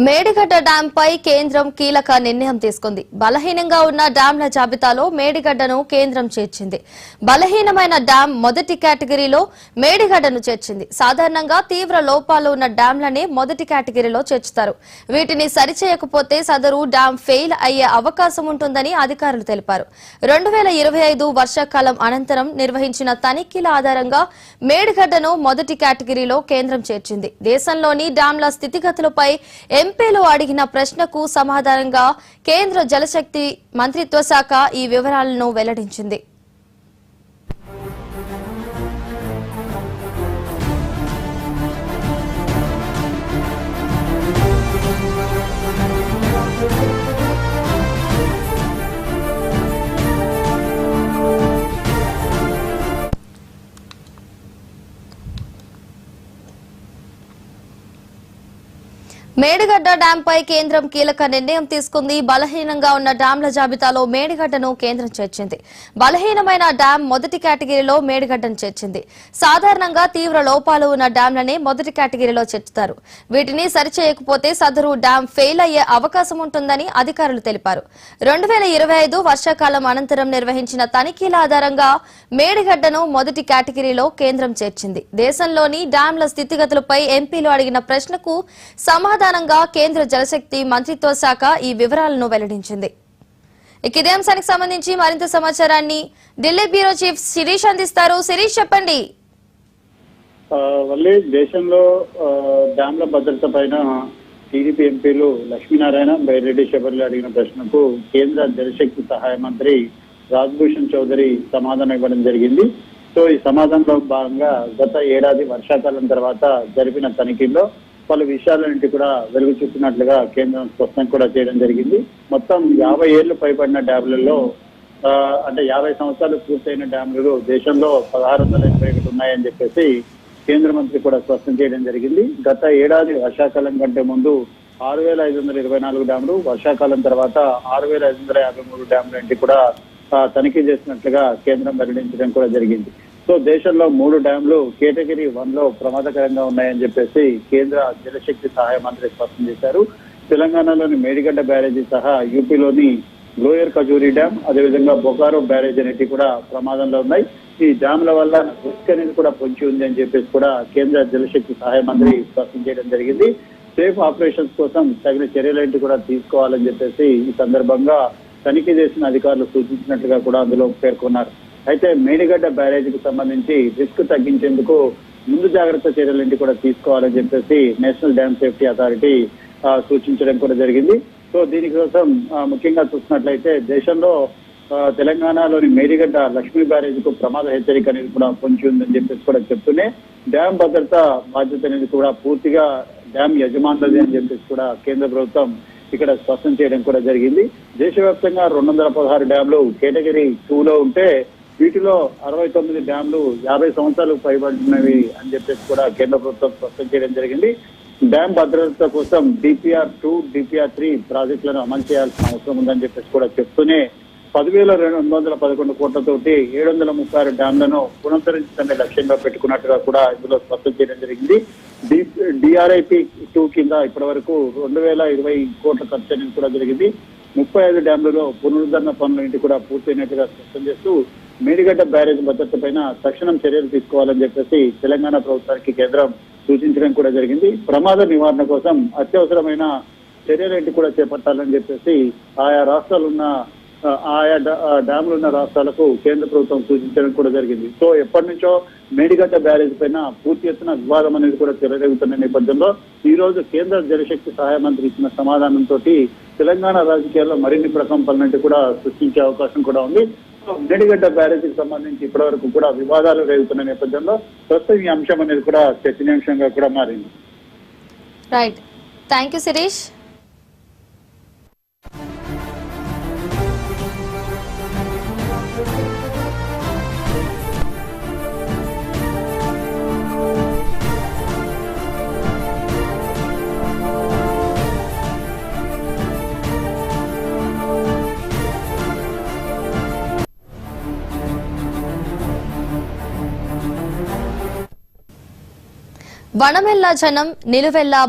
Medigadda dam పై కేంద్రం కీలక నిర్ణయం తీసుకుంది. బలహీనంగా ఉన్న డ్యాంల జాబితాలో మేడిగడ్డను కేంద్రం చేర్చింది. బలహీనమైన డ్యాం మొదటి కేటగిరీలో మేడిగడ్డను చేర్చింది. సాధారణంగా తీవ్ర లోపాలు ఉన్న డ్యాంలనే మొదటి కేటగిరీలో చేర్చుతారు. వీటిని సరిచేయకపోతే సదరు డ్యాం ఫెయిల్ అయ్యే అవకాశం ఉంటుందని అధికారులు తెలిపారు. 2025 వర్షాకాలం అనంతరం నిర్వహించిన తనిఖీల ఆధారంగా మేడిగడ్డను మొదటి కేటగిరీలో కేంద్రం చేర్చింది. దేశంలోని డ్యాంల స్థితిగతులపై ఎంపీలు అడిగిన ప్రశ్నకు సమాధానంగా కేంద్ర జలశక్తి మంత్రిత్వ శాఖ ఈ వివరాలను వెల్లడించింది. మేడిగడ్డ డ్యాంపై కేంద్రం కీలక నిర్ణయం తీసుకుంది. బలహీనంగా ఉన్న డ్యాంల జాబితాలో మేడిగడ్డను కేంద్రం చేర్చింది. బలహీనమైన డ్యాం మొదటి కేటగిరీలో మేడిగడ్డను చేర్చింది. సాధారణంగా తీవ్ర లోపాలు ఉన్న డ్యాంలనే మొదటి కేటగిరీలో చేర్చుతారు. వీటిని సరిచేయకపోతే సదరు డ్యాం ఫెయిల్ అయ్యే అవకాశం ఉంటుందని అధికారులు తెలిపారు. 2025 వర్షాకాలం అనంతరం నిర్వహించిన తనిఖీల ఆధారంగా మేడిగడ్డను మొదటి కేటగిరీలో కేంద్రం చేర్చింది. దేశంలోని డ్యాంల స్థితిగతులపై ఎంపీలు అడిగిన ప్రశ్నకు సమాధానంగా కేంద్ర జలశక్తి మంత్రిత్వ శాఖ ఈ వివరాలను వెల్లడించింది. ఇదే అంశానికి సంబంధించి మరింత సమాచారాన్ని ఢిల్లీ బ్యూరో చీఫ్ శిరీష్ అందిస్తారు. శిరీష్, చెప్పండి. దేశంలో డ్యాంల భద్రత పైన టీడీపీ ఎంపీలు లక్ష్మీనారాయణ, బైరెడ్డి శబర్లు అడిగిన ప్రశ్నకు కేంద్ర జలశక్తి సహాయ మంత్రి రాజ్భూషణ్ చౌదరి సమాధానం ఇవ్వడం జరిగింది. సో ఈ సమాధానంలో భాగంగా గత ఏడాది వర్షాకాలం తర్వాత జరిపిన తనిఖీల్లో పలు విషయాలన్నింటి కూడా వెలుగు చూపినట్లుగా కేంద్రం స్పష్టం కూడా చేయడం జరిగింది. మొత్తం 50 ఏళ్లు పైబడిన డ్యాంలలో అంటే 50 సంవత్సరాలు పూర్తయిన డ్యాంలు దేశంలో 1681 ఉన్నాయని చెప్పేసి కేంద్ర మంత్రి కూడా స్పష్టం చేయడం జరిగింది. గత ఏడాది వర్షాకాలం కంటే ముందు 6524 డ్యాంలు, వర్షాకాలం తర్వాత 6553 డ్యాంలు కూడా తనిఖీ చేసినట్లుగా కేంద్రం వెల్లడించడం కూడా జరిగింది. సో దేశంలో 3 డ్యాంలు కేటగిరీ 1 లో ప్రమాదకరంగా ఉన్నాయని చెప్పేసి కేంద్ర జలశక్తి సహాయ మంత్రి స్పష్టం చేశారు. తెలంగాణలోని మేడిగడ్డ బ్యారేజీ సహా యూపీలోని లోయర్ ఖజూరి డ్యాం, అదేవిధంగా బొకారో బ్యారేజ్ అనేవి కూడా ప్రమాదంలో ఉన్నాయి. ఈ డ్యాంల వల్ల రిస్క్ అనేది కూడా పొంచి ఉంది అని చెప్పేసి కూడా కేంద్ర జలశక్తి సహాయ మంత్రి స్పష్టం చేయడం జరిగింది. సేఫ్ ఆపరేషన్స్ కోసం తగిన చర్యలేంటి కూడా తీసుకోవాలని చెప్పేసి ఈ సందర్భంగా తనిఖీ చేసిన అధికారులు సూచించినట్లుగా కూడా అందులో పేర్కొన్నారు. అయితే మేడిగడ్డ బ్యారేజీకి సంబంధించి రిస్క్ తగ్గించేందుకు ముందు జాగ్రత్త చర్యలేంటి కూడా తీసుకోవాలని చెప్పేసి నేషనల్ డ్యామ్ సేఫ్టీ అథారిటీ సూచించడం కూడా జరిగింది. సో దీనికోసం ముఖ్యంగా చూసినట్లయితే దేశంలో తెలంగాణలోని మేడిగడ్డ లక్ష్మీ బ్యారేజీకు ప్రమాద హెచ్చరిక అనేది కూడా పొంచి ఉందని చెప్పేసి కూడా చెప్తూనే డ్యామ్ భద్రత బాధ్యత అనేది కూడా పూర్తిగా డ్యామ్ యజమానులది అని చెప్పేసి కూడా కేంద్ర ప్రభుత్వం ఇక్కడ స్పష్టం చేయడం కూడా జరిగింది. దేశవ్యాప్తంగా 216 డ్యాంలు కేటగిరీ 2 లో ఉంటే వీటిలో 69 డ్యాంలు 50 సంవత్సరాలు పైబడినవి అని చెప్పేసి కూడా కేంద్ర ప్రభుత్వం స్పష్టం చేయడం జరిగింది. డ్యామ్ భద్రత కోసం DPR-2, DPR-3 ప్రాజెక్టులను అమలు చేయాల్సిన అవసరం ఉందని చెప్పేసి కూడా చెప్తూనే 10,211 కోట్లతోటి 736 డ్యాంలను పునరుద్ధరించడమే లక్ష్యంగా పెట్టుకున్నట్టుగా కూడా ఇందులో స్పష్టం చేయడం జరిగింది. DRIP-2 కింద ఇప్పటి వరకు 2020 కోట్ల ఖర్చు అనేది కూడా జరిగింది. 35 డ్యాంలలో పునరుద్ధరణ పనులు కూడా పూర్తయినట్టుగా స్పష్టం చేస్తూ మేడిగడ్డ బ్యారేజ్ భద్రత పైన తక్షణం చర్యలు తీసుకోవాలని చెప్పేసి తెలంగాణ ప్రభుత్వానికి కేంద్రం సూచించడం కూడా జరిగింది. ప్రమాద నివారణ కోసం అత్యవసరమైన చర్యలేంటి కూడా చేపట్టాలని చెప్పేసి ఆయా డ్యాములు ఉన్న రాష్ట్రాలకు కేంద్ర ప్రభుత్వం సూచించడం కూడా జరిగింది. సో ఎప్పటి నుంచో మేడిగడ్డ బ్యారేజ్ పైన పూర్తి ఎత్తున వివాదం అనేది కూడా చెలరేగుతున్న నేపథ్యంలో ఈ రోజు కేంద్ర జలశక్తి సహాయ మంత్రి ఇచ్చిన సమాధానంతో తెలంగాణ రాజకీయాల్లో మరిన్ని ప్రకంపనలు కూడా సృష్టించే అవకాశం కూడా ఉంది. మేడిగడ్డ బ్యారేజీకి సంబంధించి ఇప్పటి వరకు కూడా వివాదాలు రేగుతున్న నేపథ్యంలో ప్రస్తుతం ఈ అంశం అనేది కూడా చర్చనీయాంశంగా కూడా మారింది. Right, thank you Shirish. వనమెల్ల జనం నిలువెల్లా